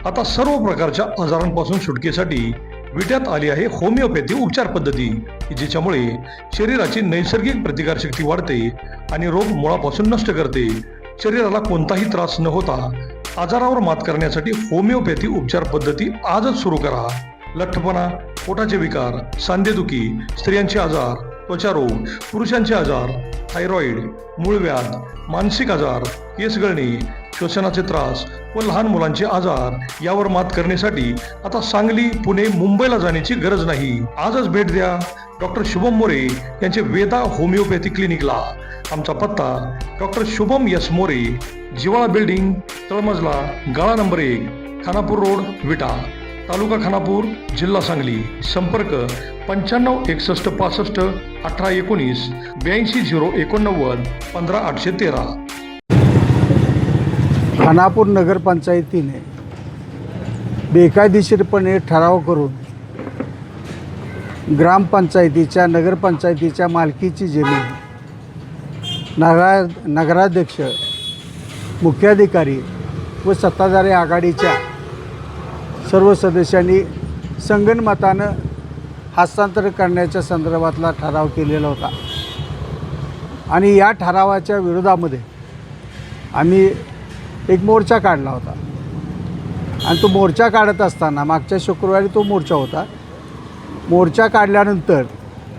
आता सर्व प्रकारच्या आजारांपासून सुटकेसाठी विट्यात आली आहे होमिओपॅथी उपचार पद्धती, जिच्यामुळे शरीराची नैसर्गिक प्रतिकारशक्ती वाढते आणि रोग मुळापासून नष्ट करते. शरीराला कोणताही त्रास न होता आजारावर मात करण्यासाठी होमिओपॅथी उपचार पद्धती आजच सुरू करा. लठ्ठपणा, पोटाचे विकार, सांधेदुखी, स्त्रियांचे आजार, त्वचारोग, पुरुषांचे आजार, थायरॉइड, मूळव्याध, मानसिक आजार, केस गळणे, श्वसनाचे त्रास व लहान मुलांचे आजार यावर मात करण्यासाठी आता सांगली, पुणे, मुंबईला जाण्याची गरज नाही. आजच भेट द्या डॉक्टर शुभम मोरे यांचे वेदा होमिओपॅथी क्लिनिकला. आमचा पत्ता डॉक्टर शुभम एस मोरे, जिवाळा बिल्डिंग, तळमजला, गाळा नंबर 1, खानापूर रोड, विटा, तालुका खानापूर, जिल्हा सांगली. संपर्क 95 61 65 18 19 82 089 15 813. खानापूर नगरपंचायतीने बेकायदेशीरपणे ठराव करून ग्रामपंचायतीच्या नगरपंचायतीच्या मालकीची जमीन नगराध्यक्ष, मुख्याधिकारी व सत्ताधारी आघाडीच्या सर्व सदस्यांनी संगनमतानं हस्तांतरण करण्याच्या संदर्भातला ठराव केलेला होता. आणि या ठरावाच्या विरोधामध्ये आम्ही एक मोर्चा काढला होता. आणि तो मोर्चा काढत असताना मागच्या शुक्रवारी तो मोर्चा होता. मोर्चा काढल्यानंतर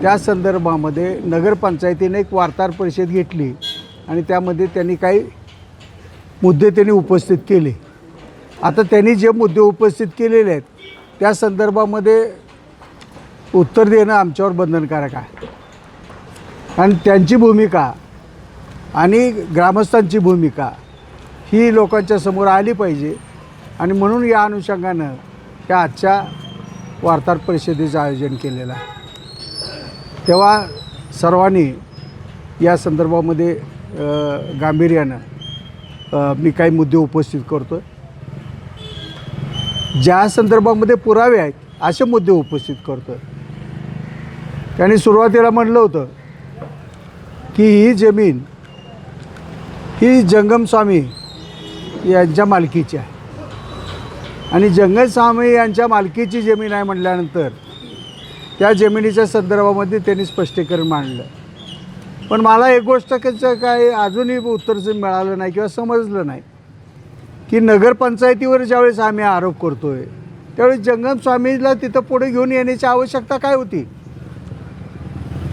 त्या संदर्भामध्ये नगरपंचायतीने एक वार्ताहर परिषद घेतली आणि त्यामध्ये त्यांनी काही मुद्दे उपस्थित केले. आता त्यांनी जे मुद्दे उपस्थित केलेले आहेत त्या संदर्भामध्ये उत्तर देणं आमच्यावर बंधनकारक आहे. आणि त्यांची भूमिका आणि ग्रामस्थांची भूमिका ही लोकांच्या समोर आली पाहिजे. आणि म्हणून या अनुषंगानं या आजच्या वार्ताहर परिषदेचं आयोजन केलेलं आहे. तेव्हा सर्वांनी या संदर्भामध्ये गांभीर्यानं मी काही मुद्दे उपस्थित करतो आहे. ज्या संदर्भामध्ये पुरावे आहेत असे मुद्दे उपस्थित करतो आहे. त्यांनी सुरुवातीला म्हटलं होतं की ही जमीन ही जंगम स्वामी यांच्या मालकीची आहे. आणि जंगम स्वामी यांच्या मालकीची जमीन आहे म्हटल्यानंतर त्या जमिनीच्या संदर्भामध्ये त्यांनी स्पष्टीकरण मांडलं. पण मला एक गोष्ट काय अजूनही उत्तर मिळालं नाही किंवा समजलं नाही की नगरपंचायतीवर ज्यावेळेस आम्ही आरोप करतो आहे त्यावेळेस जंगम स्वामीला तिथं पुढे घेऊन येण्याची आवश्यकता काय होती?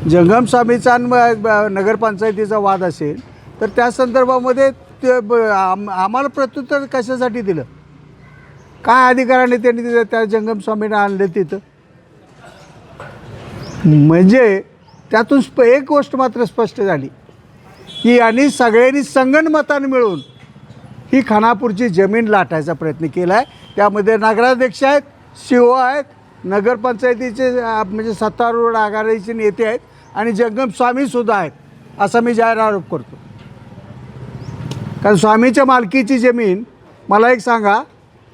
जंगम स्वामीचा नगरपंचायतीचा वाद असेल तर त्या संदर्भामध्ये आम्हाला प्रत्युत्तर कशासाठी दिलं? काय अधिकाराने त्यांनी त्या जंगम स्वामींना आणलं तिथं? म्हणजे त्यातून एक गोष्ट मात्र स्पष्ट झाली की यांनी सगळ्यांनी संगनमताने मिळून ही खानापूरची जमीन लाटायचा प्रयत्न केला आहे. त्यामध्ये नगराध्यक्ष आहेत, CO आहेत, नगरपंचायतीचे म्हणजे सत्तारूढ आघाडीचे नेते आहेत आणि जंगम स्वामीसुद्धा आहेत असा मी जाहीर आरोप करतो. कारण स्वामीच्या मालकीची जमीन मला एक सांगा,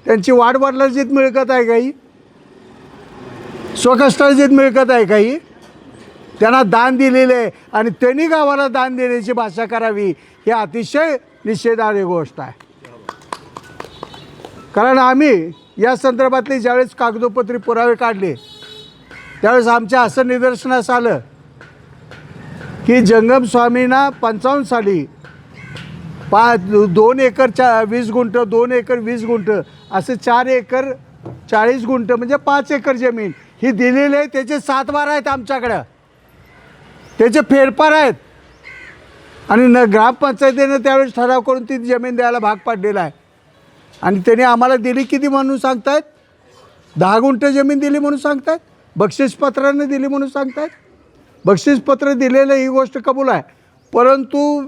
त्यांची वाडवडिलांचीच मिळकत आहे काही? स्वकष्टार्जित मिळकत आहे काही? त्यांना दान दिलेले आहे आणि त्यांनी गावाला दान देण्याची भाषा करावी ही अतिशय निषेधार्ह गोष्ट आहे. कारण आम्ही या संदर्भातले ज्यावेळेस कागदोपत्री पुरावे काढले त्यावेळेस आमच्या असं निदर्शनास आलं की जंगम स्वामींना 55 साली 2 एकर 20 गुंठ, 2 एकर 20 गुंठ असे 4 एकर 40 गुंठ म्हणजे 5 एकर जमीन ही दिलेली आहे. त्याचे 7 वार आहेत आमच्याकडं, त्याचे फेरफार आहेत. आणि ग्रामपंचायतीने त्यावेळेस ठराव करून ती जमीन द्यायला भाग पाडलेला आहे. आणि त्याने आम्हाला दिली किती म्हणून सांगतायत? 10 गुंठ जमीन दिली म्हणून सांगतायत, बक्षीसपत्राने दिली म्हणून सांगतायत. बक्षीसपत्र दिलेलं ही गोष्ट कबूल आहे. परंतु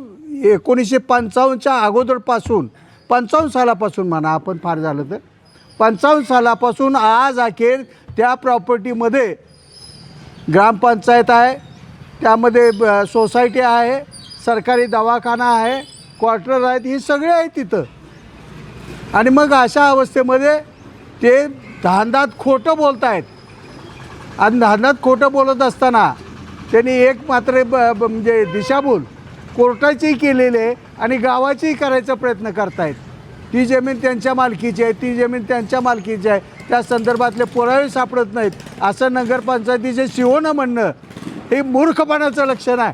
1955च्या अगोदरपासून 55 सालापासून म्हणा आपण, फार झालं तर 55 सालापासून आज अखेर त्या प्रॉपर्टीमध्ये ग्रामपंचायत आहे, त्यामध्ये सोसायटी आहे, सरकारी दवाखाना आहे, क्वार्टर आहेत, ही सगळे आहेत तिथं. आणि मग अशा अवस्थेमध्ये ते धांदात खोटं बोलत आहेत. आणि धांदात खोटं बोलत असताना त्यांनी एक मात्र म्हणजे दिशाभूल कोर्टाचीही केलेली आहे आणि गावाचीही करायचा प्रयत्न करतायत. ती जमीन त्यांच्या मालकीची आहे, ती जमीन त्यांच्या मालकीची आहे, त्या संदर्भातले पुरावे सापडत नाहीत, असं नगरपंचायतीचे सीओनं म्हणणं हे मूर्खपणाचं लक्षण आहे.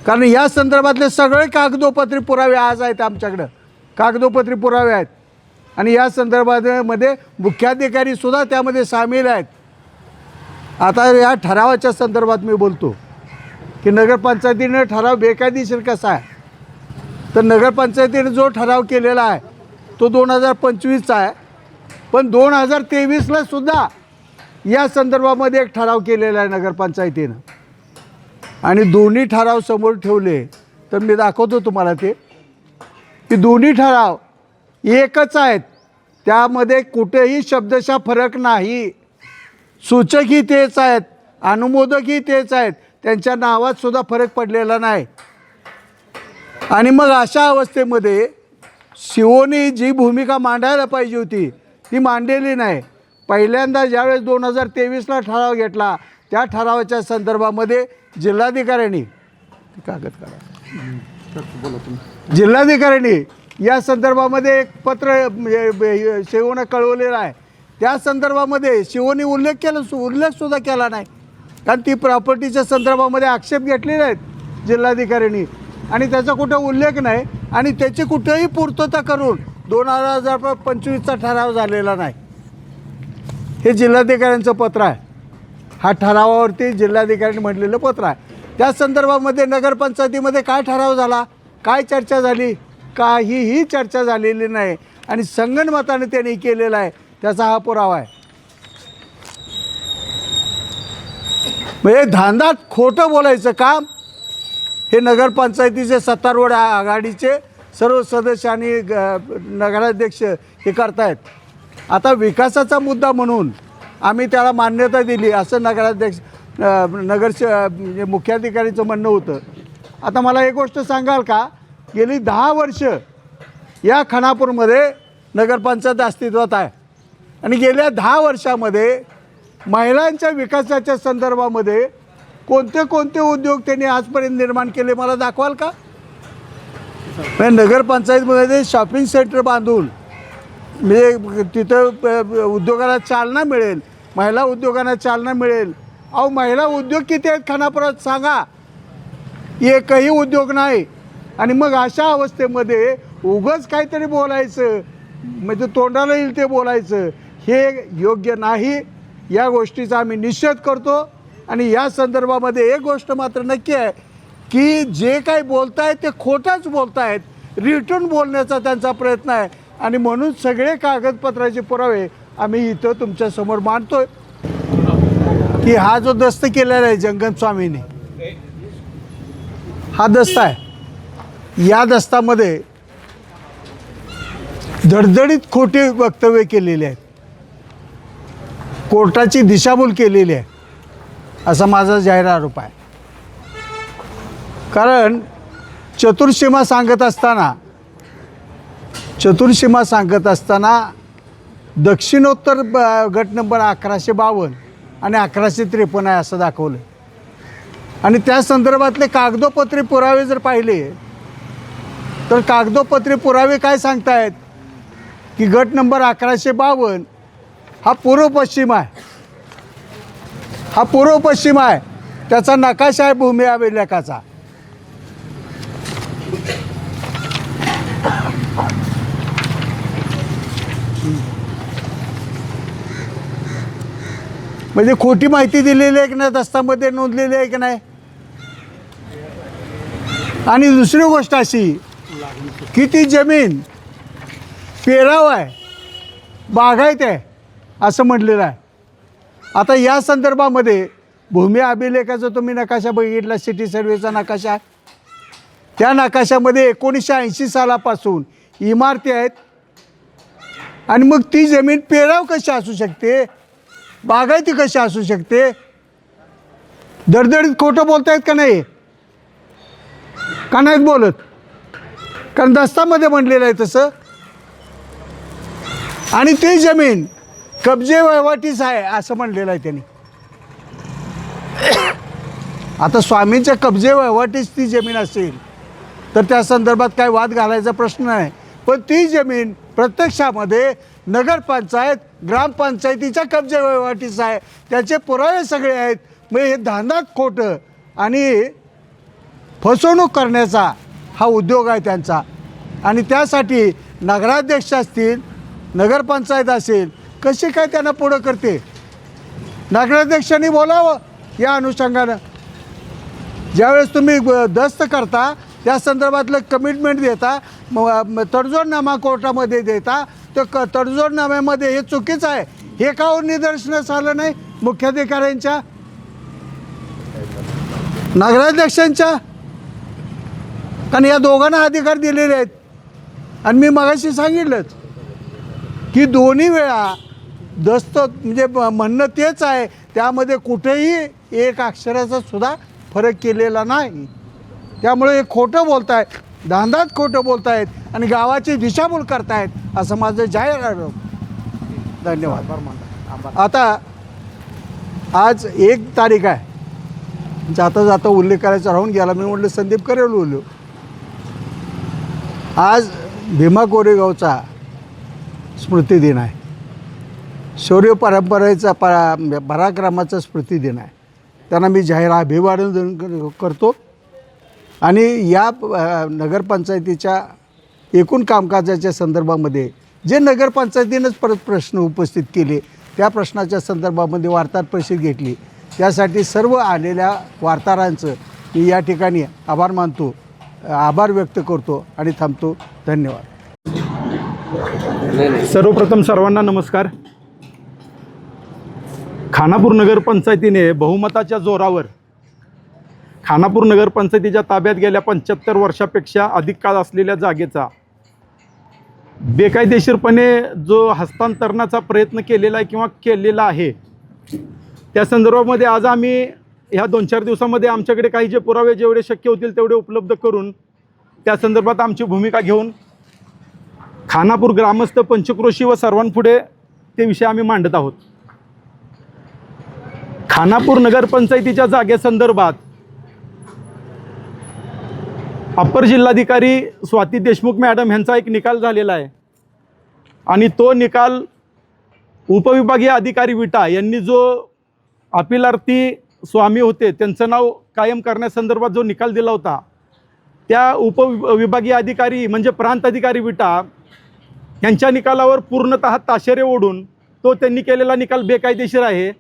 कारण या संदर्भातले सगळे कागदोपत्री पुरावे आज आहेत आमच्याकडं, कागदोपत्री पुरावे आहेत. आणि या संदर्भामध्ये मुख्याधिकारीसुद्धा त्यामध्ये सामील आहेत. आता या ठरावाच्या संदर्भात मी बोलतो की नगरपंचायतीनं ठराव बेकायदेशीर कसा आहे, तर नगरपंचायतीने जो ठराव केलेला आहे तो 2025चा आहे, पण 2023ला सुद्धा या संदर्भामध्ये एक ठराव केलेला आहे नगरपंचायतीनं. आणि दोन्ही ठराव समोर ठेवले तर मी दाखवतो तुम्हाला ते की दोन्ही ठराव एकच आहेत, त्यामध्ये कुठेही शब्दशः फरक नाही. सूचकही तेच आहेत, अनुमोदकही तेच आहेत, त्यांच्या नावात सुद्धा फरक पडलेला नाही. आणि मग अशा अवस्थेमध्ये सीओनी जी भूमिका मांडायला पाहिजे होती ती मांडलेली नाही. पहिल्यांदा ज्यावेळेस 2023ला ठराव घेतला त्या ठरावाच्या संदर्भामध्ये जिल्हाधिकाऱ्यांनी जिल्हाधिकाऱ्यांनी या संदर्भामध्ये एक पत्र सीओनं कळवलेलं आहे. त्या संदर्भामध्ये सीओनी उल्लेखसुद्धा केला नाही, कारण ती प्रॉपर्टीच्या संदर्भामध्ये आक्षेप घेतलेले आहेत जिल्हाधिकाऱ्यांनी आणि त्याचा कुठं उल्लेख नाही आणि त्याची कुठेही पूर्तता करून 2025चा ठराव झालेला नाही. हे जिल्हाधिकाऱ्यांचं पत्र आहे, हा ठरावावरती जिल्हाधिकाऱ्यांनी म्हटलेलं पत्र आहे. त्या संदर्भामध्ये नगरपंचायतीमध्ये काय ठराव झाला, काय चर्चा झाली, काहीही चर्चा झालेली नाही आणि संगनमताने त्यांनी केलेला आहे, त्याचा हा पुरावा आहे. म्हणजे धांदात खोटं बोलायचं काम हे नगरपंचायतीचे सत्तारूढ आघाडीचे सर्व सदस्य आणि नगराध्यक्ष हे करतायत. आता विकासाचा मुद्दा म्हणून आम्ही त्याला मान्यता दिली असं नगराध्यक्ष म्हणजे मुख्याधिकारीचं म्हणणं होतं. आता मला एक गोष्ट सांगाल का, गेली 10 वर्ष या खानापूरमध्ये नगरपंचायत अस्तित्वात आहे आणि गेल्या 10 वर्षामध्ये महिलांच्या विकासाच्या संदर्भामध्ये कोणते कोणते उद्योग त्यांनी आजपर्यंत निर्माण केले मला दाखवाल का? नगरपंचायतमध्ये शॉपिंग सेंटर बांधून म्हणजे तिथं उद्योगाला चालना मिळेल, महिला उद्योगांना चालना मिळेल. अहो महिला उद्योग किती आहेत खानापुरात सांगा, एकही उद्योग नाही. आणि मग अशा अवस्थेमध्ये उगाच काहीतरी बोलायचं म्हणजे तोंडाला येईल ते बोलायचं हे योग्य नाही. या गोष्टीचा आम्ही निषेध करतो आणि या संदर्भामध्ये एक गोष्ट मात्र नक्की आहे की जे काही बोलतायत ते खोटंच बोलतायत, रिटर्न बोलण्याचा त्यांचा प्रयत्न आहे. आणि म्हणून सगळे कागदपत्राचे पुरावे आम्ही इथं तुमच्यासमोर मांडतोय की हा जो दस्त केलेला आहे जंगम स्वामीने, हा दस्त आहे. या दस्तामध्ये धडधडीत खोटे वक्तव्य केलेले आहेत, कोर्टाची दिशाभूल केलेली आहे असा माझा जाहीर आरोप आहे. कारण चतुर्सीमा सांगत असताना दक्षिणोत्तर गट नंबर 1152 आणि 1153 आहे असं दाखवलं. आणि त्या संदर्भातले कागदोपत्री पुरावे जर पाहिले तर कागदोपत्री पुरावे काय सांगतायत की गट नंबर 1152 हा पूर्व पश्चिम आहे, हा पूर्व पश्चिम आहे, त्याचा नकाशा आहे भूमी अभिलेखाचा. म्हणजे खोटी माहिती दिलेली आहे की नाही, दस्तामध्ये नोंदलेली आहे की नाही. आणि दुसरी गोष्ट अशी की ती जमीन पेराव आहे, बागायत आहे असं म्हटलेलं आहे. आता या संदर्भामध्ये भूमी अभिलेखाचा तुम्ही नकाशा बघितला, सिटी सर्वेचा नकाशा, त्या नकाशामध्ये 1980 सालापासून इमारती आहेत. आणि मग ती जमीन पेराव कशी असू शकते, बागायती कशी असू शकते? दडदडीत खोटं बोलतायत का नाही, का नाहीत बोलत? कारण दस्तामध्ये म्हणलेलं आहे तसं. आणि ती जमीन कब्जे वहिवाटीच आहे असं म्हणलेलं आहे त्यांनी. आता स्वामींच्या कब्जे वहिवाटीच ती जमीन असेल तर त्या संदर्भात काय वाद घालायचा प्रश्न नाही. पण ती जमीन प्रत्यक्षामध्ये नगरपंचायत ग्रामपंचायतीच्या कब्जे वहिवाटीचं आहे, त्याचे पुरावे सगळे आहेत. मग हे धांदात खोटं आणि फसवणूक करण्याचा हा उद्योग आहे त्यांचा. आणि त्यासाठी नगराध्यक्ष असतील, नगरपंचायत असेल, कशी काय त्यांना पुढं करते. नगराध्यक्षांनी बोलावं या अनुषंगानं. ज्यावेळेस तुम्ही दस्त करता त्या संदर्भातलं कमिटमेंट देता, तडजोडनामा कोर्टामध्ये देता, तर तडजोडनाम्यामध्ये हे चुकीचं आहे हे का निदर्शनास आलं नाही मुख्याधिकाऱ्यांच्या, नगराध्यक्षांच्या. कारण या दोघांना अधिकार दिलेले आहेत. आणि मी मगाशी सांगितलंच की दोन्ही वेळा दस्त म्हणजे म्हणणं तेच आहे, त्यामध्ये कुठेही एक अक्षराचा सुद्धा फरक केलेला नाही. त्यामुळे हे खोटं बोलत आहेत, धांदात खोटं बोलत आहेत आणि गावाची दिशाभूल करतायत असं माझं जाहीर आरोप. धन्यवाद. आता आज 1 तारीख आहे, जाता जाता उल्लेख करायचा राहून गेला. मी म्हटलं संदीप करेल बोललो. आज भीमा कोरेगावचा स्मृती दिन आहे, शौर्य परंपरेचा पराक्रमाचा स्मृती दिन आहे. त्यांना मी जाहीर अभिवादन करतो. आणि या नगरपंचायतीच्या एकूण कामकाजाच्या संदर्भामध्ये जे नगरपंचायतीनंच परत प्रश्न उपस्थित केले, त्या प्रश्नाच्या संदर्भामध्ये वार्ताहर परिषद घेतली. त्यासाठी सर्व आलेल्या वार्ताहरांचं मी या ठिकाणी आभार मानतो, आभार व्यक्त करतो आणि थांबतो. धन्यवाद. सर्वप्रथम सर्वांना नमस्कार. खानापूर नगरपंचायतीने बहुमताच्या जोरावर खानापूर नगरपंचायतीच्या ताब्यात गेल्या 75 वर्षापेक्षा अधिक काळ असलेल्या जागेचा बेकायदेशीरपणे जो हस्तांतरणाचा प्रयत्न केलेला आहे किंवा केलेला आहे, त्या संदर्भामध्ये आज आम्ही ह्या 2-4 दिवसामध्ये आमच्याकडे काही जे पुरावे जेवढे शक्य होतील तेवढे उपलब्ध करून त्या संदर्भात आमची भूमिका घेऊन खानापूर ग्रामस्थ, पंचक्रोशी व सर्वांपुढे ते विषय आम्ही मांडत आहोत. खानापूर नगरपंचायतीच्या जागेसंदर्भात अप्पर जिल्हाधिकारी स्वाती देशमुख मॅडम यांचा एक निकाल झालेला आहे आणि तो निकाल उपविभागीय अधिकारी विटा यांनी जो अपिलार्थी स्वामी होते त्यांचं नाव कायम करण्यासंदर्भात जो निकाल दिला होता, त्या उपविभागीय अधिकारी म्हणजे प्रांत अधिकारी विटा यांच्या निकालावर पूर्णतः ताशेरे ओढून तो त्यांनी केलेला निकाल बेकायदेशीर आहे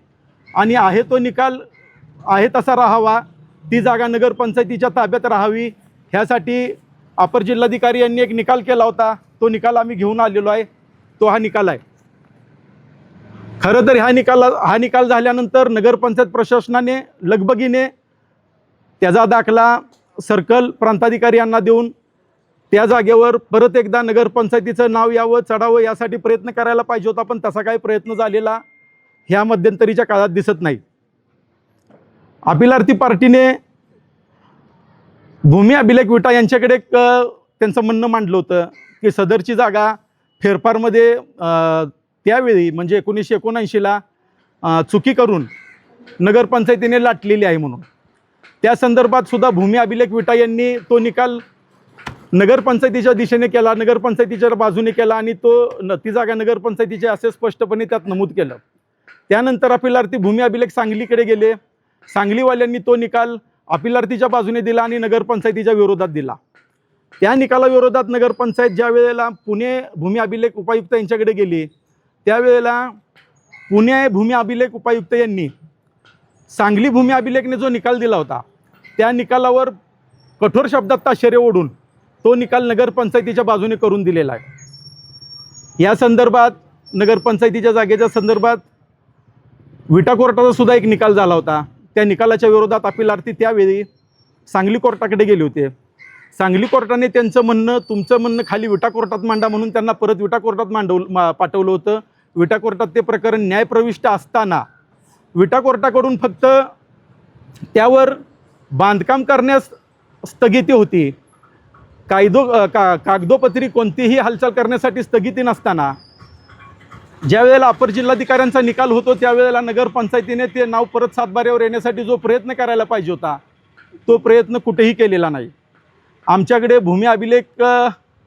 आणि आहे तो निकाल आहे तसा राहावा, ती जागा नगरपंचायतीच्या ताब्यात राहावी, ह्यासाठी अपर जिल्हाधिकारी यांनी एक निकाल केला होता. तो निकाल आम्ही घेऊन आलेलो आहे. तो हा निकाल आहे. खरं तर हा निकाल झाल्यानंतर नगरपंचायत प्रशासनाने लगबगीने त्याचा दाखला सर्कल प्रांताधिकारी यांना देऊन त्या जागेवर परत एकदा नगरपंचायतीचं नाव यावं, चढावं यासाठी प्रयत्न करायला पाहिजे होता, पण तसा काही प्रयत्न झालेला ह्या मध्यंतरीच्या काळात दिसत नाही. अपिलार्थी पार्टीने भूमी अभिलेख विटा यांच्याकडे त्यांचं म्हणणं मांडलं होतं की सदरची जागा फेरफारमध्ये त्यावेळी म्हणजे 1979ला चुकी करून नगरपंचायतीने लाटलेली आहे म्हणून. त्या संदर्भात सुद्धा भूमी अभिलेख विटा यांनी तो निकाल नगरपंचायतीच्या दिशेने केला, नगरपंचायतीच्या बाजूने केला आणि ती जागा नगरपंचायतीची असे स्पष्टपणे त्यात नमूद केलं. त्यानंतर अपिलार्थी भूमी अभिलेख सांगलीकडे गेले. सांगलीवाल्यांनी तो निकाल अपिलार्थीच्या बाजूने दिला आणि नगरपंचायतीच्या विरोधात दिला. त्या निकालाविरोधात नगरपंचायत ज्या वेळेला पुणे भूमी अभिलेख उपायुक्त यांच्याकडे गेली, त्यावेळेला पुणे भूमी अभिलेख उपायुक्त यांनी सांगली भूमी अभिलेखने जो निकाल दिला होता त्या निकालावर कठोर शब्दात ताशेरे ओढून तो निकाल नगरपंचायतीच्या बाजूने करून दिलेला आहे. या संदर्भात नगरपंचायतीच्या जागेच्या संदर्भात विटा कोर्टाचा सुद्धा एक निकाल झाला होता. त्या निकालाच्या विरोधात अपिलार्थी त्यावेळी सांगली कोर्टाकडे गेले होते. सांगली कोर्टाने त्यांचं म्हणणं, तुमचं म्हणणं खाली विटा कोर्टात मांडा म्हणून त्यांना परत विटा कोर्टात पाठवलं होतं. विटा कोर्टात ते प्रकरण न्यायप्रविष्ट असताना विटा कोर्टाकडून फक्त त्यावर बांधकाम करण्यास स्थगिती होती, कागदोपत्री कोणतीही हालचाल करण्यासाठी स्थगिती नसताना ज्या वेळेला अपर जिल्हाधिकाऱ्यांचा निकाल होतो त्यावेळेला नगरपंचायतीने ते नाव परत सातबाऱ्यावर येण्यासाठी जो प्रयत्न करायला पाहिजे होता तो प्रयत्न कुठेही केलेला नाही. आमच्याकडे भूमी अभिलेख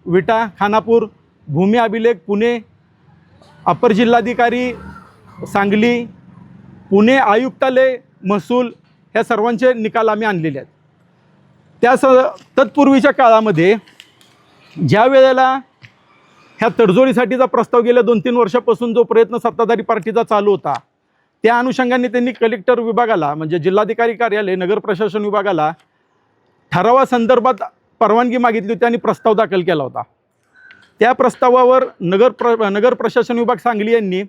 विटा खानापूर, भूमी अभिलेख पुणे, अपर जिल्हाधिकारी सांगली, पुणे आयुक्तालय महसूल, ह्या सर्वांचे निकाल आम्ही आणलेले आहेत. तत्पूर्वीच्या काळामध्ये ज्या वेळेला ह्या तडजोडीसाठीचा प्रस्ताव गेल्या 2-3 वर्षापासून जो प्रयत्न सत्ताधारी पार्टीचा चालू होता, त्या अनुषंगाने त्यांनी कलेक्टर विभागाला म्हणजे जिल्हाधिकारी कार्यालय, नगर प्रशासन विभागाला ठरावासंदर्भात परवानगी मागितली होती आणि प्रस्ताव दाखल केला होता. त्या प्रस्तावावर नगर प्रशासन विभाग सांगली यांनी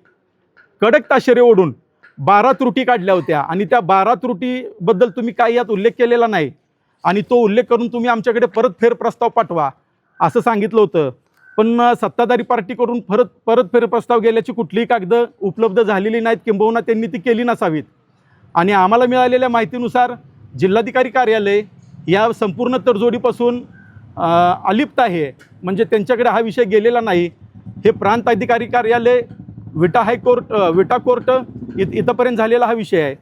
कडक ताशेरे ओढून 12 त्रुटी काढल्या होत्या आणि त्या 12 त्रुटीबद्दल तुम्ही काही यात उल्लेख केलेला नाही आणि तो उल्लेख करून तुम्ही आमच्याकडे परत फेर प्रस्ताव पाठवा असं सांगितलं होतं. पण सत्ताधारी पार्टीकडून परत फेर प्रस्ताव गेल्याची कुठलीही कागदं उपलब्ध झालेली नाहीत, किंबहुना त्यांनी ती केली नसावीत. आणि आम्हाला मिळालेल्या माहितीनुसार जिल्हाधिकारी कार्यालय या संपूर्ण तडजोडीपासून अलिप्त आहे, म्हणजे त्यांच्याकडे हा विषय गेलेला नाही. हे प्रांत अधिकारी कार्यालय, विटा कोर्ट इथंपर्यंत झालेला हा विषय आहे.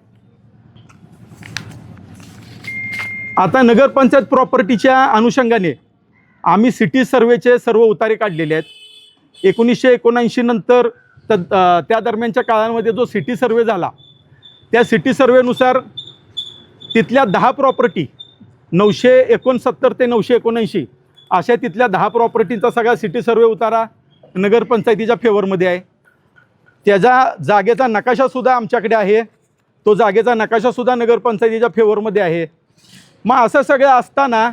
आता नगरपंचायत प्रॉपर्टीच्या अनुषंगाने आम्ही सिटी सर्वेचे सर्व उतारे काढलेले आहेत. 1979 नंतर त्या दरम्यानच्या काळामध्ये जो सिटी सर्वे झाला त्या सिटी सर्वेनुसार तिथल्या 10 प्रॉपर्टी 969 ते 979 अशा तिथल्या 10 प्रॉपर्टींचा सगळा सिटी सर्वे उतारा नगरपंचायतीच्या फेवरमध्ये आहे. त्याचा जागेचा नकाशासुद्धा आमच्याकडे आहे. तो जागेचा नकाशासुद्धा नगरपंचायतीच्या फेवरमध्ये आहे. मग असं सगळं असताना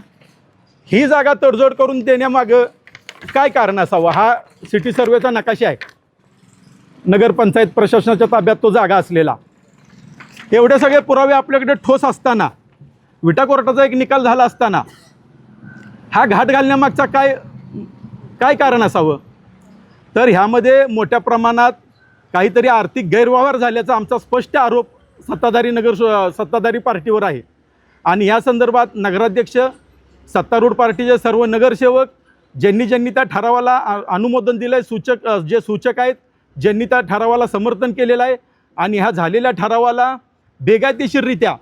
ही जागा तडजोड करून देण्यामागं काय कारण असावं? हा सिटी सर्वेचा नकाशा आहे, नगरपंचायत प्रशासनाच्या ताब्यात तो जागा असलेला. एवढे सगळे पुरावे आपल्याकडे ठोस असताना, विटा कोर्टाचा एक निकाल झाला असताना हा घाट घालण्यामागचा काय कारण असावं? तर ह्यामध्ये मोठ्या प्रमाणात काहीतरी आर्थिक गैरव्यवहार झाल्याचा आमचा स्पष्ट आरोप सत्ताधारी पार्टीवर आहे. आणि या संदर्भात नगराध्यक्ष, सत्तारूढ पार्टीचे सर्व नगरसेवक ज्यांनी त्या ठरावाला अनुमोदन दिलं आहे, जे सूचक आहेत ज्यांनी त्या ठरावाला समर्थन केलेलं आहे, आणि ह्या झालेल्या ठरावाला बेकायदेशीररित्या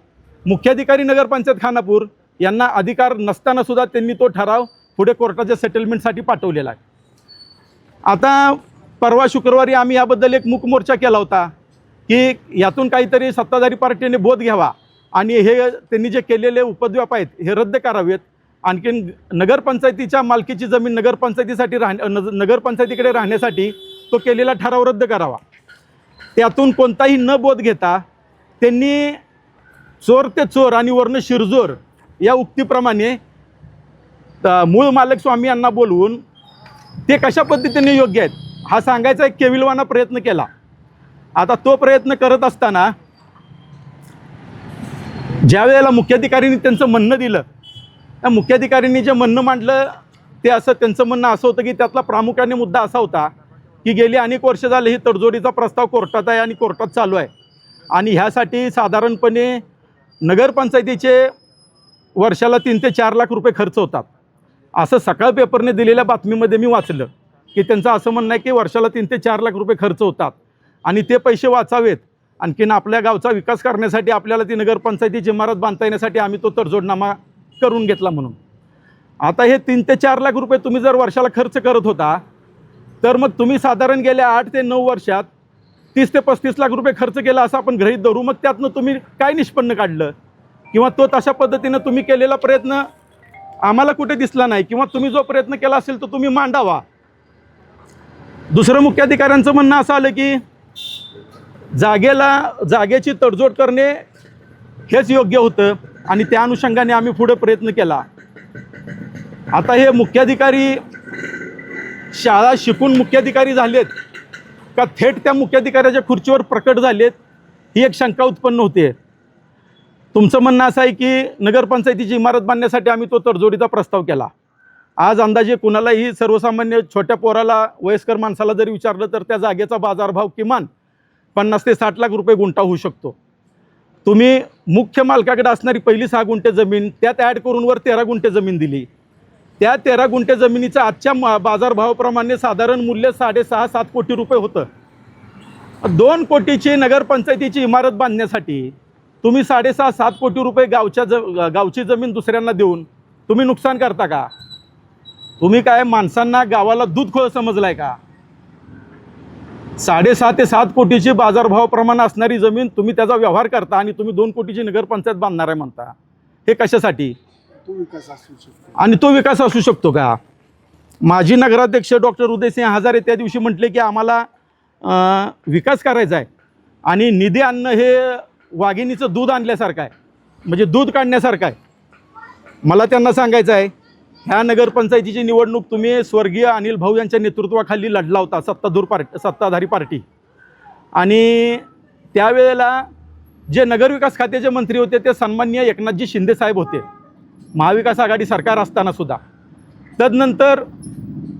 मुख्याधिकारी नगरपंचायत खानापूर यांना अधिकार नसतानासुद्धा त्यांनी तो ठराव पुढे कोर्टाच्या सेटलमेंटसाठी पाठवलेला आहे. आता परवा शुक्रवारी आम्ही याबद्दल एक मूक मोर्चा केला होता की यातून काहीतरी सत्ताधारी पार्टीने बोध घ्यावा आणि हे त्यांनी जे केलेले उपद्व्याप आहेत हे रद्द करावेत. आणखीन नगरपंचायतीच्या मालकीची जमीन नगरपंचायतीकडे राहण्यासाठी तो केलेला ठराव रद्द करावा. त्यातून कोणताही न बोध घेता त्यांनी चोर ते चोर आणि वर्ण शिरजोर या उक्तीप्रमाणे मूळ मालक स्वामी यांना बोलवून ते कशा पद्धतीने योग्य आहेत हा सांगायचा एक केविलवाना प्रयत्न केला. आता तो प्रयत्न करत असताना ज्या वेळेला मुख्याधिकाऱ्यांनी त्यांचं म्हणणं दिलं, त्या मुख्याधिकाऱ्यांनी जे म्हणणं मांडलं त्यांचं म्हणणं असं होतं की त्यातला प्रामुख्याने मुद्दा असा होता की गेली अनेक वर्ष झाले ही तडजोडीचा प्रस्ताव कोर्टात आहे आणि कोर्टात चालू आहे आणि ह्यासाठी साधारणपणे नगरपंचायतीचे वर्षाला 3 ते 4 लाख रुपये खर्च होतात. असं सकाळ पेपरने दिलेल्या बातमीमध्ये मी वाचलं की त्यांचं असं म्हणणं आहे की वर्षाला 3 ते 4 लाख रुपये खर्च होतात आणि ते पैसे वाचावेत आणखीन आपल्या गावचा विकास करण्यासाठी आपल्याला ती नगरपंचायतीची इमारत बांधता येण्यासाठी आम्ही तो तडजोडनामा करून घेतला म्हणून. आता हे 3 ते 4 लाख रुपये तुम्ही जर वर्षाला खर्च करत होता तर मग तुम्ही साधारण गेल्या 8 ते 9 वर्षात 30 ते 35 लाख रुपये खर्च केला असं आपण गृहीत धरू. मग त्यातनं तुम्ही काय निष्पन्न काढलं किंवा तो तशा पद्धतीनं तुम्ही केलेला प्रयत्न आम्हाला कुठे दिसला नाही किंवा तुम्ही जो प्रयत्न केला असेल तो तुम्ही मांडावा. दुसरं मुख्याधिकाऱ्यांचं म्हणणं असं आलं की जागेची तडजोड करणे हेच योग्य होतं आणि त्या अनुषंगाने आम्ही पुढे प्रयत्न केला. आता हे मुख्याधिकारी शाळा शिकून मुख्याधिकारी झालेत का थेट त्या मुख्याधिकाऱ्याच्या खुर्चीवर प्रकट झालेत ही एक शंका उत्पन्न होते. तुमचं म्हणणं असं आहे की नगरपंचायतीची इमारत बांधण्यासाठी आम्ही तो तडजोडीचा प्रस्ताव केला. आज अंदाजे कुणालाही सर्वसामान्य छोट्या पोराला वयस्कर माणसाला जरी विचारलं तर त्या जागेचा बाजारभाव किमान 50 ते 60 लाख रुपये गुंठा होऊ शकतो. तुम्ही मुख्य मालकाकडे असणारी पहिली 6 गुंठे जमीन त्यात ॲड करून वर 13 गुंठे जमीन दिली. त्या 13 गुंठे जमिनीचं आजच्या बाजारभावाप्रमाणे साधारण मूल्य 6.5-7 कोटी रुपये होतं. 2 कोटीची नगरपंचायतीची इमारत बांधण्यासाठी तुम्ही 6.5-7 कोटी रुपये गावची जमीन दुसऱ्यांना देऊन तुम्ही नुकसान करता का? तुम्ही काय माणसांना गावाला दूध खोळ समजलाय का? 6.5 ते 7 कोटीची बाजारभाव प्रमाण असणारी जमीन तुम्ही त्याचा व्यवहार करता आणि तुम्ही 2 कोटीची नगरपंचायत बांधणार आहे म्हणता. हे कशासाठी? आणि तो विकास असू शकतो का? माजी नगराध्यक्ष डॉक्टर उदयसिंह हजारे त्या दिवशी म्हटले की आम्हाला विकास करायचा आहे आणि निधी आणणं हे वाघिणीचं दूध आणल्यासारखं आहे, म्हणजे दूध काढण्यासारखं आहे. मला त्यांना सांगायचं आहे, ह्या नगरपंचायतीची निवडणूक तुम्ही स्वर्गीय अनिल भाऊ यांच्या नेतृत्वाखाली लढला होता, सत्ताधारी पार्टी. आणि त्यावेळेला जे नगरविकास खात्याचे मंत्री होते ते सन्माननीय एकनाथजी शिंदे साहेब होते, महाविकास आघाडी सरकार असतानासुद्धा. तदनंतर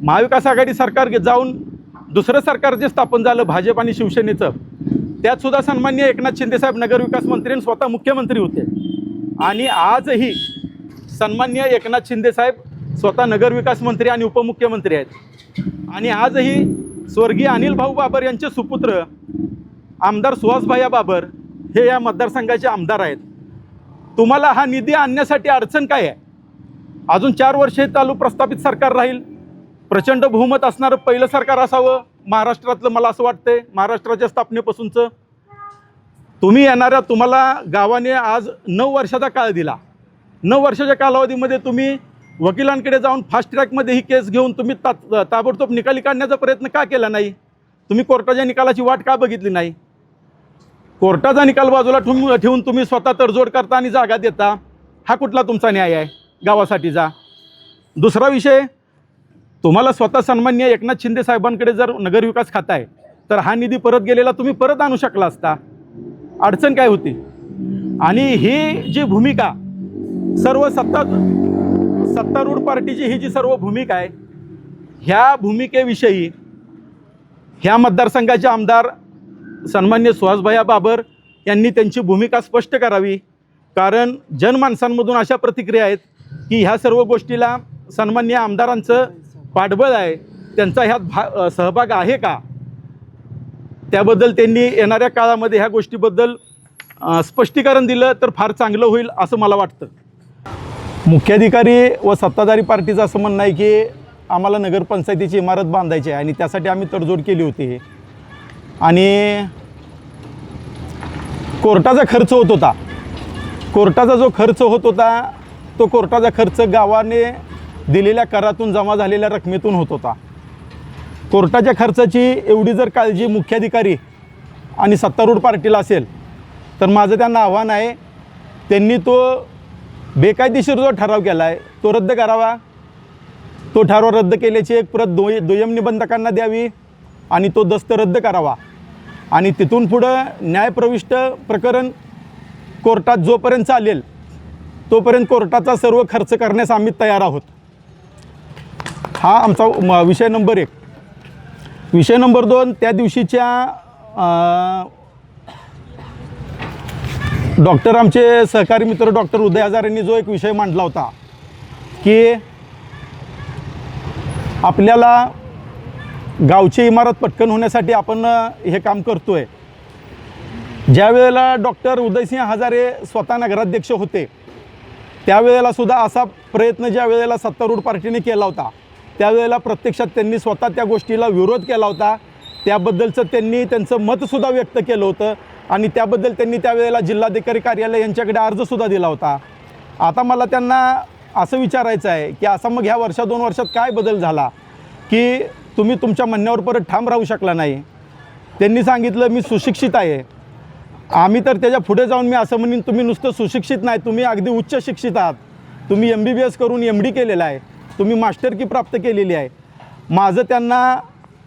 महाविकास आघाडी सरकार जाऊन दुसरं सरकार जे स्थापन झालं भाजप आणि शिवसेनेचं, त्यातसुद्धा सन्माननीय एकनाथ शिंदेसाहेब नगरविकास मंत्री आणि स्वतः मुख्यमंत्री होते. आणि आजही सन्माननीय एकनाथ शिंदेसाहेब स्वतः नगरविकास मंत्री आणि उपमुख्यमंत्री आहेत. आणि आजही स्वर्गीय अनिल भाऊ बाबर यांचे सुपुत्र आमदार सुहासभाई बाबर हे या मतदारसंघाचे आमदार आहेत. तुम्हाला हा निधी आणण्यासाठी अडचण काय आहे? अजून 4 वर्षे चालू प्रस्थापित सरकार राहील, प्रचंड बहुमत असणारं पहिलं सरकार असावं महाराष्ट्रातलं, मला असं वाटतंय महाराष्ट्राच्या स्थापनेपासूनचं. तुम्ही येणाऱ्या, तुम्हाला गावाने आज 9 वर्षाचा काळ दिला. 9 वर्षाच्या कालावधीमध्ये तुम्ही वकिलांकडे जाऊन फास्ट ट्रॅकमध्ये ही केस घेऊन तुम्ही ताबडतोब निकाली काढण्याचा प्रयत्न का केला नाही? तुम्ही कोर्टाच्या निकालाची वाट का बघितली नाही? कोर्टाचा निकाल बाजूला ठेवून तुम्ही स्वतः तडजोड करता आणि जागा देता. हा कुठला तुमचा न्याय आहे गावासाठीचा? दुसरा विषय, तुम्हाला स्वतः सन्माननीय एकनाथ शिंदे साहेबांकडे जर नगरविकास खाता आहे तर हा निधी परत गेलेला तुम्ही परत आणू शकला असता. अडचण काय होती? आणि ही जी भूमिका सर्व सत्तारूढ पार्टीची ही जी सर्व भूमिका आहे, ह्या भूमिकेविषयी ह्या मतदारसंघाचे आमदार सन्मान्य सुहासभाई बाबर यांनी त्यांची भूमिका स्पष्ट करावी. कारण जनमानसांमधून अशा प्रतिक्रिया आहेत की ह्या सर्व गोष्टीला सन्मान्य आमदारांचं पाठबळ आहे, त्यांचा ह्यात सहभाग आहे का? त्याबद्दल त्यांनी येणाऱ्या काळामध्ये ह्या गोष्टीबद्दल स्पष्टीकरण दिलं तर फार चांगलं होईल असं मला वाटतं. मुख्याधिकारी व सत्ताधारी पार्टीचं असं म्हणणं आहे की आम्हाला नगरपंचायतीची इमारत बांधायची आहे आणि त्यासाठी आम्ही तडजोड केली होती आणि कोर्टाचा खर्च होत होता. कोर्टाचा जो खर्च होत होता तो कोर्टाचा खर्च गावाने दिलेल्या करातून जमा झालेल्या रकमेतून होत होता. कोर्टाच्या खर्चाची एवढी जर काळजी मुख्याधिकारी आणि सत्तारूढ पार्टीला असेल तर माझं त्यांना आव्हान आहे, त्यांनी तो बेकायदेशीर जो ठराव केला आहे तो रद्द करावा. तो ठराव रद्द केल्याची एक प्रत दुय्यम निबंधकांना द्यावी आणि तो दस्त रद्द करावा. आणि तिथून पुढं न्यायप्रविष्ट प्रकरण कोर्टात जोपर्यंत चालेल तोपर्यंत कोर्टाचा सर्व खर्च करण्यास आम्ही तयार आहोत. हा आमचा विषय नंबर 1. विषय नंबर 2, त्या दिवशीच्या डॉक्टर आमचे सहकारी मित्र डॉक्टर उदय हजारे यांनी जो एक विषय मांडला होता की आपल्याला गावची इमारत पटकन होण्यासाठी आपण हे काम करतो आहे. ज्या वेळेला डॉक्टर उदयसिंह हजारे स्वतः नगराध्यक्ष होते त्यावेळेलासुद्धा असा प्रयत्न ज्या वेळेला सत्तारूढ पार्टीने केला होता त्यावेळेला प्रत्यक्षात त्यांनी स्वतः त्या गोष्टीला विरोध केला होता. त्याबद्दलचं त्यांनी त्यांचं मतसुद्धा व्यक्त केलं होतं आणि त्याबद्दल त्यांनी त्यावेळेला जिल्हाधिकारी कार्यालय यांच्याकडे अर्जसुद्धा दिला होता. आता मला त्यांना असं विचारायचं आहे की असा मग ह्या 1-2 वर्षात काय बदल झाला की तुम्ही तुमच्या म्हणण्यावर परत ठाम राहू शकला नाही? त्यांनी सांगितलं मी सुशिक्षित आहे. आम्ही तर त्याच्या पुढे जाऊन मी असं म्हणेन तुम्ही नुसतं सुशिक्षित नाही, तुम्ही अगदी उच्च शिक्षित आहात. तुम्ही MBBS करून MD केलेलं आहे, तुम्ही मास्टर की प्राप्त केलेली आहे. माझं त्यांना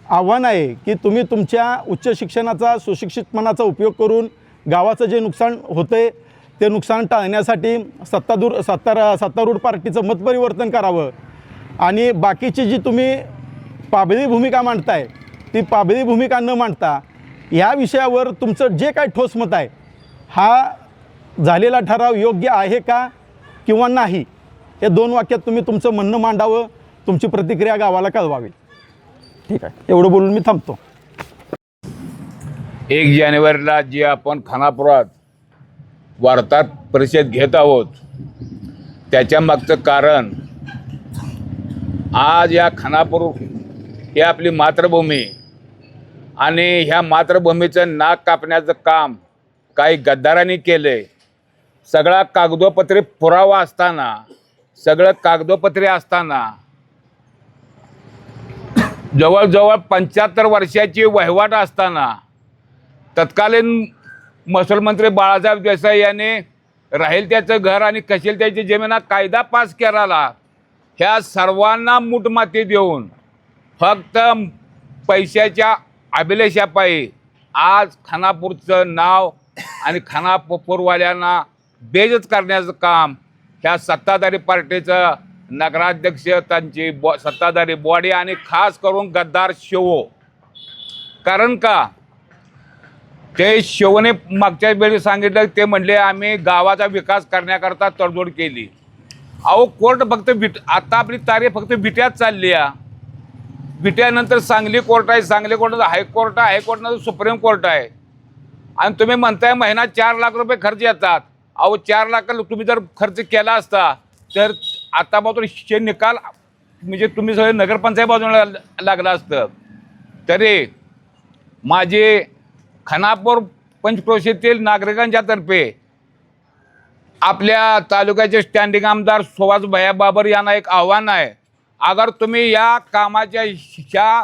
आव्हान आहे की तुम्ही तुमच्या उच्च शिक्षणाचा सुशिक्षितपणाचा उपयोग करून गावाचं जे नुकसान होतं आहे ते नुकसान टाळण्यासाठी सत्तारूढ पार्टीचं मतपरिवर्तन करावं आणि बाकीची जी तुम्ही पाबळी भूमिका मांडताय ती पाबळी भूमिका न मांडता या विषयावर तुमचं जे काय ठोस मत आहे, हा झालेला ठराव योग्य आहे का किंवा नाही, हे 2 वाक्यात तुम्ही तुमचं म्हणणं मांडावं, तुमची प्रतिक्रिया गावाला कळवावी. ठीक आहे, एवढं बोलून मी थांबतो. 1 जानेवारीला जे आपण खानापुरात वार्ताहर परिषद घेत आहोत त्याच्या मागचं कारण आज या खानापूर ही आपली मातृभूमी आणि ह्या मातृभूमीचं नाक कापण्याचं काम काही गद्दारांनी केले. सगळा कागदोपत्री पुरावा असताना, सगळं कागदोपत्री असताना जवळजवळ 75 वर्षाची वहिवाट असताना तत्कालीन महसूल मंत्री बाळासाहेब देसाई यांनी राहील त्याचं घर आणि कशील त्याची जमीन हा कायदा पास केला. ह्या सर्वांना मूठमाती देऊन फक्त पैशाच्या अभिलेषापायी आज खानापूरचं नाव आणि खानापूरवाल्यांना बेइज्जत करण्याचं काम ह्या सत्ताधारी पार्टीचं नगराध्यक्ष, त्यांची सत्ताधारी बॉडी आणि खास करून गद्दार शिवो. कारण का ते शिवने मागच्या वेळी सांगितलं, ते म्हणले आम्ही गावाचा विकास करण्याकरता तडजोड केली. अहो कोर्ट फक्त आता आपली तारीख फक्त बिट्यात चालली आहे. बिट्यानंतर सांगली कोर्ट आहे, सांगली कोर्टाचं हायकोर्ट आहे, हायकोर्टनंतर सुप्रीम कोर्ट आहे. आणि तुम्ही म्हणताय महिना 4 लाख रुपये खर्च येतात. अहो 4 लाख तुम्ही जर खर्च केला असता तर आता मात्र हे निकाल म्हणजे तुम्ही सगळे नगरपंचायत बाजूला लागलं असतं. तरी माझे खानापूर पंचक्रोशीतील नागरिकांच्या तर्फे आपल्या तालुक्याचे स्टँडिंग आमदार सुभाष भैया बाबर यांना एक आव्हान आहे. अगर तुम्ही या कामाच्या ह्या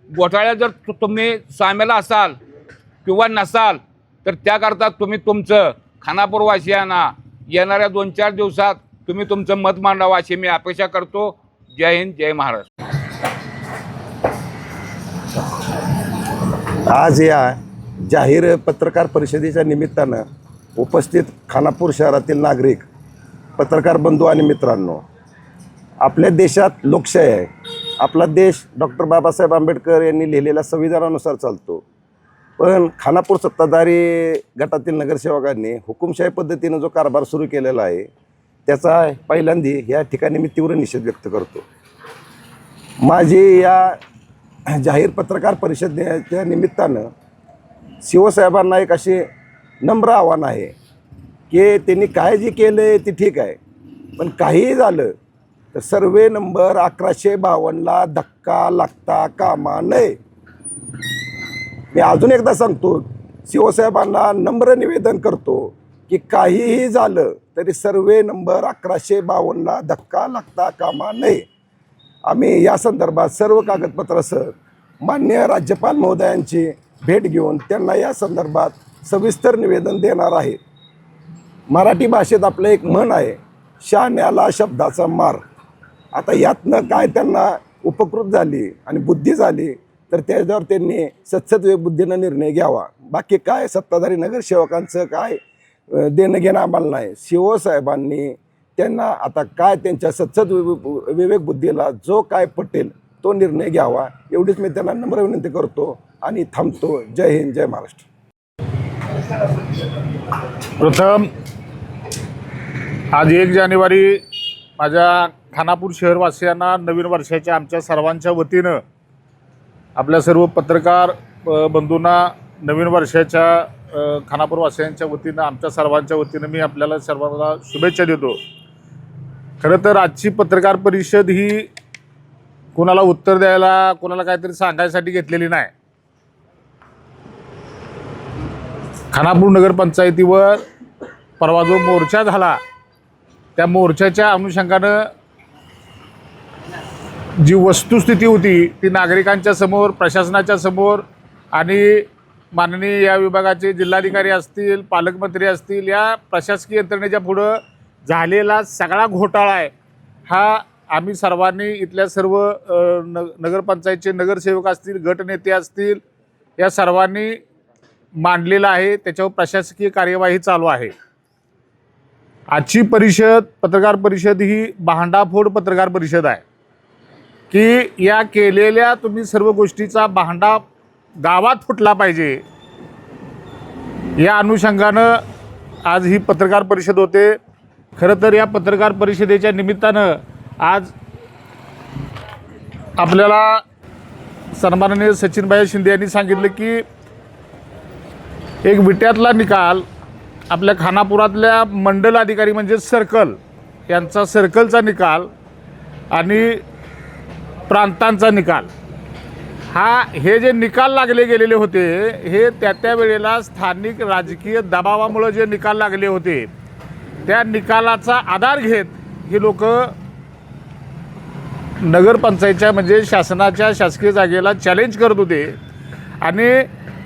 घोटाळ्यात जर तुम्ही सामील असाल किंवा नसाल तर त्याकरता तुम्ही तुमचं खानापूरवासियांना येणाऱ्या 2-4 दिवसात तुम्ही तुमचं मत मांडावं अशी मी अपेक्षा करतो. जय हिंद, जय महाराष्ट्र. आज या जाहीर पत्रकार परिषदेच्या निमित्तानं उपस्थित खानापूर शहरातील नागरिक, पत्रकार बंधू आणि मित्रांनो, आपल्या देशात लोकशाही आहे. आपला देश डॉक्टर बाबासाहेब आंबेडकर यांनी लिहिलेल्या संविधानानुसार चालतो. पण खानापूर सत्ताधारी गटातील नगरसेवकांनी हुकुमशाही पद्धतीनं जो कारभार सुरू केलेला आहे त्याचा पहिल्यांदा या ठिकाणी मी तीव्र निषेध व्यक्त करतो. माझी या जाहीर पत्रकार परिषदेच्या निमित्तानं शिवसाहेबांना एक असे नम्र आव्हान आहे की त्यांनी काय जे केलं आहे ते ठीक आहे, पण काहीही झालं तर सर्वे नंबर 1152ला धक्का लागता कामा नये. मी अजून एकदा सांगतो, शिवसाहेबांना नम्र निवेदन करतो की काहीही झालं तरी सर्वे नंबर 1152ला धक्का लागता कामा नये. आम्ही या संदर्भात सर्व कागदपत्रासह माननीय राज्यपाल महोदयांची भेट घेऊन त्यांना या संदर्भात सविस्तर निवेदन देणार आहे. मराठी भाषेत आपलं एक म्हण आहे, शहाण्याला शब्दाचा मार. आता यातनं काय त्यांना उपकृत झाली आणि बुद्धी झाली तर त्याच्यावर त्यांनी सत्सद बुद्धीनं निर्णय घ्यावा. बाकी काय सत्ताधारी नगरसेवकांचं काय देणं घेणं आम्हाला नाही. शिवसाहेबांनी त्यांना आता काय त्यांच्या सत्सद विवेक बुद्धीला जो काय पटेल तो निर्णय घ्यावा एवढीच मी त्यांना नम्र विनंती करतो आणि थांबतो. जय हिंद, जय महाराष्ट्र. प्रथम आज 1 जानेवारी माझ्या खानापूर शहरवासियांना नवीन वर्षाच्या आमच्या सर्वांच्या वतीनं, आपल्या सर्व पत्रकार बंधूंना नवीन वर्षाच्या खानापूरवासियांच्या वतीनं, आमच्या सर्वांच्या वतीनं मी आपल्याला सर्वांना शुभेच्छा देतो. खरं तर आजची पत्रकार परिषद ही कोणाला उत्तर द्यायला, कोणाला काहीतरी सांगायसाठी घेतलेली नाही. खानापूर नगरपंचायतीवर परवा जो मोर्चा झाला त्या मोर्चाच्या अनुषंगानं जी वस्तुस्थिती होती ती नागरिकांच्या समोर, प्रशासनाच्या समोर आणि माननीय या विभागाचे जिल्हाधिकारी असतील, पालकमंत्री असतील, या प्रशासकीय यंत्रणेच्या पुढं झालेला सगळा घोटाळा आहे हा आम्ही सर्वांनी, इथल्या सर्व नगरपंचायतचे नगरसेवक असतील, गटनेते असतील, या सर्वांनी मांडलेला आहे. त्याच्यावर प्रशासकीय कार्यवाही चालू आहे. आजची परिषद, पत्रकार परिषद ही भांडाफोड पत्रकार परिषद आहे की या केलेल्या तुम्ही सर्व गोष्टीचा भांडा गावात फुटला पाहिजे या अनुषंगानं आज ही पत्रकार परिषद होते. खरं तर या पत्रकार परिषदेच्या निमित्तानं आज आपल्याला सन्माननीय सचिनभाई शिंदे यांनी सांगितलं की एक विट्यातला निकाल आपल्या खानापुरातल्या मंडल अधिकारी म्हणजे सर्कल यांचा सर्कलचा निकाल आणि प्रांतांचा निकाल हे जे निकाल लागले गेलेले होते हे त्या वेळेला स्थानिक राजकीय दबावामुळे जे निकाल लागले होते त्या निकालाचा आधार घेत हे लोक नगरपंचायतच्या म्हणजे शासनाच्या शासकीय जागेला चॅलेंज करत होते आणि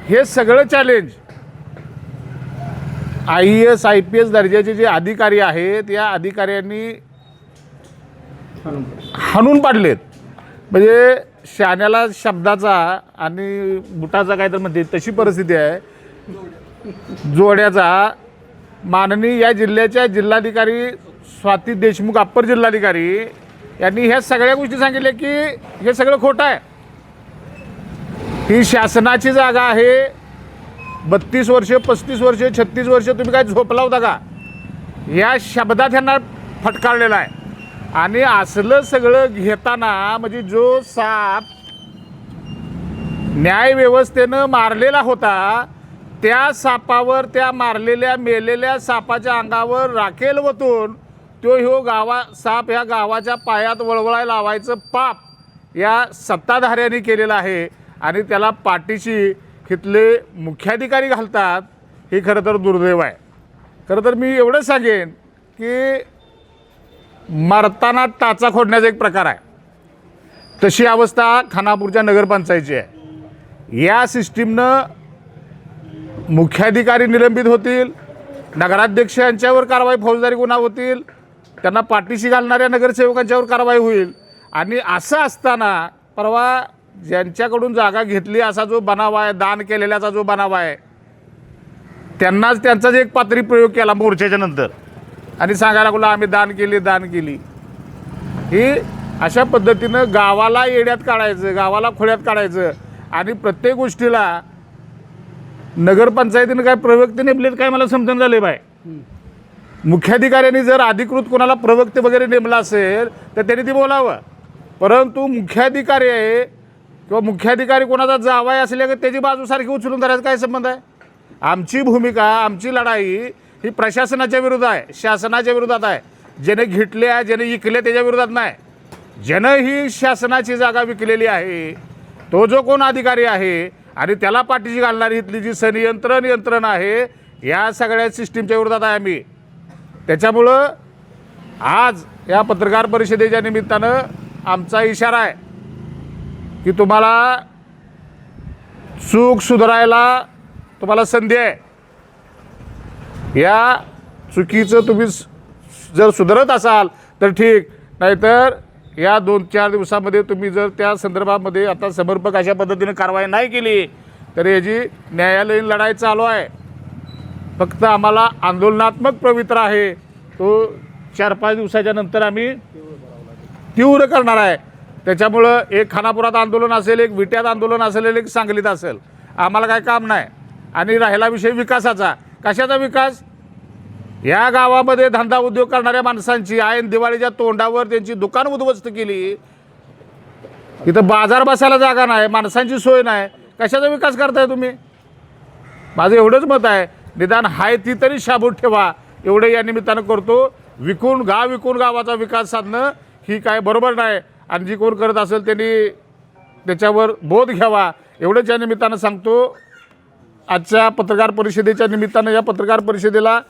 हे सगळं चॅलेंज IAS IPS दर्जाचे जे अधिकारी आहेत या अधिकाऱ्यांनी हाणून पाडलेत. म्हणजे शाण्याला शब्दाचा आणि बुटाचा काय तर म्हणते तशी परिस्थिती आहे. जोड्याचा माननीय या जिल्ह्याच्या जिल्हाधिकारी स्वाती देशमुख अप्पर जिल्हाधिकारी यांनी ह्या सगळ्या गोष्टी सांगितल्या की हे सगळं खोटं आहे. ही शासनाची जागा आहे. 32 वर्ष 35 वर्ष 36 वर्ष तुम्ही काय झोपला होता का या शब्दात यांना फटकारलेला आहे. आणि असलं सगळं घेताना म्हणजे जो साप न्यायव्यवस्थेनं मारलेला होता त्या सापावर त्या मारलेल्या मेलेल्या सापाच्या अंगावर राखेल वतून साप ह्या गावाच्या पायात वळवळाय लावायचं पाप या सत्ताधाऱ्यांनी केलेलं आहे. आणि त्याला पाठीशी इथले मुख्याधिकारी घालतात हे खरं तर दुर्दैव आहे. खरं तर मी एवढं सांगेन की मरताना टाचा खोडण्याचा एक प्रकार आहे तशी अवस्था खानापूरच्या नगरपंचायतीची आहे. या सिस्टीमनं मुख्याधिकारी निलंबित होतील, नगराध्यक्ष यांच्यावर कारवाई फौजदारी गुन्हा होतील, त्यांना पाठीशी घालणाऱ्या नगरसेवकांच्यावर कारवाई होईल. आणि असं असताना परवा ज्यांच्याकडून जागा घेतली असा जो बनाव आहे दान केलेल्याचा जो बनाव आहे त्यांनाच त्यांचाच एक पातळी प्रयोग केला मोर्चाच्या नंतर आणि सांगायला लागलो आम्ही दान केली. ही अशा पद्धतीनं गावाला येड्यात काढायचं, गावाला खोळ्यात काढायचं आणि प्रत्येक गोष्टीला नगरपंचायतीनं काय प्रवक्ते नेमलेत काय मला समजून झाले बाय. मुख्याधिकाऱ्यांनी जर अधिकृत कोणाला प्रवक्ते वगैरे नेमला असेल तर त्यांनी ते बोलावं. परंतु मुख्याधिकारी आहे किंवा मुख्याधिकारी कोणाचा जावाय असले की त्याची बाजू सारखी उचलून धरायचा काय संबंध आहे. आमची भूमिका आमची लढाई ही प्रशासनाच्या विरोधात आहे, शासनाच्या विरोधात आहे. ज्याने घेतल्या ज्याने विकले त्याच्या विरोधात नाही. ज्यानं ही शासनाची जागा विकलेली आहे तो जो कोण अधिकारी आहे आणि त्याला पाठीशी घालणारी इथली जी यंत्रणा आहे या सगळ्या सिस्टीमच्या विरोधात आहे आम्ही. त्याच्यामुळं आज या पत्रकार परिषदेच्या निमित्तानं आमचा इशारा आहे की तुम्हाला चूक सुधारायला तुम्हाला संधी आहे. या चुकीचं तुम्ही जर सुधारत असाल तर ठीक, नाहीतर या 2-4 दिवसामध्ये तुम्ही जर त्या संदर्भामध्ये आता समर्पक अशा पद्धतीने कारवाई नाही केली तर याची न्यायालयीन लढाई चालू आहे. फक्त आम्हाला आंदोलनात्मक पवित्र आहे तो 4-5 दिवसाच्या नंतर आम्ही तीव्र करणार आहे. त्याच्यामुळं एक खानापुरात आंदोलन असेल, एक विट्यात आंदोलन असेल, एक सांगलीत असेल, आम्हाला काय काम नाही. आणि राहिला विषय विकासाचा, कशाचा विकास? या गावामध्ये धंदा उद्योग करणाऱ्या माणसांची ऐन दिवाळीच्या तोंडावर त्यांची दुकान उद्ध्वस्त केली. इथं बाजार बसायला जागा नाही, माणसांची सोय नाही, कशाचा विकास करताय तुम्ही? माझं एवढंच मत आहे, निदान हाय ती तरी शाबूत ठेवा एवढं या निमित्तानं करतो. विकून गावाचा विकास साधणं ही काय बरोबर नाही. आणि जी कोण करत असेल त्यांनी त्याच्यावर बोध घ्यावा एवढंच या निमित्तानं सांगतो. आजच्या पत्रकार परिषदेच्या निमित्तानं या पत्रकार परिषदेला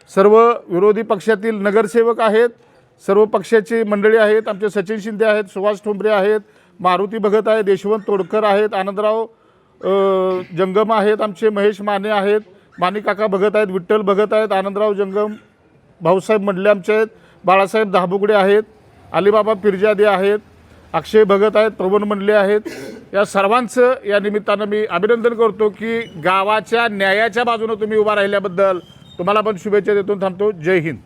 सर्व विरोधी पक्षातील नगरसेवक आहेत, सर्व पक्षाची मंडळी आहेत. आमचे सचिन शिंदे आहेत, सुभाष ठोंबरे आहेत, मारुती भगत आहेत, यशवंत तोडकर आहेत, आनंदराव जंगम आहेत, आमचे महेश माने आहेत, माणिकाका भगत आहेत, विठ्ठल भगत आहेत, आनंदराव जंगम, भाऊसाहेब मंडले आमचे आहेत, बाळासाहेब दहाबुगडे आहेत, अलीबाबा पिरजादे आहेत, अक्षय भगत आहेत, प्रवण मंडले आहेत. या सर्वांचं या निमित्तानं मी अभिनंदन करतो की गावाच्या न्यायाच्या बाजूनं तुम्ही उभा राहिल्याबद्दल तुम्हाला पण शुभेच्छा देतो. थांबतो. जय हिंद.